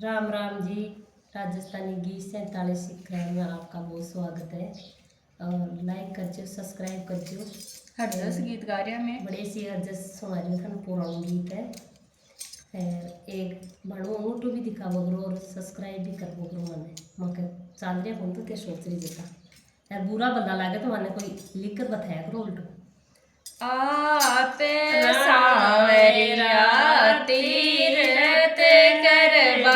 राम राम जी। राजस्थानी गीत 47 सिक्का में आपका बहुत स्वागत है। और लाइक करजो, सब्सक्राइब करजो। हरजस गीत गा रहे में बड़े सी हरजस सुनारियो थाने पुराना गीत है। एक बड़ो ऊँटो भी दिखा बगरो और सब्सक्राइब भी कर बगरो मने मके चाल रहे फोन तो के सोच रही जता यार बुरा बंदा लागे तो माने कोई लिख कर बताया करो उल्टो। आप सावरिया तीरथ करवा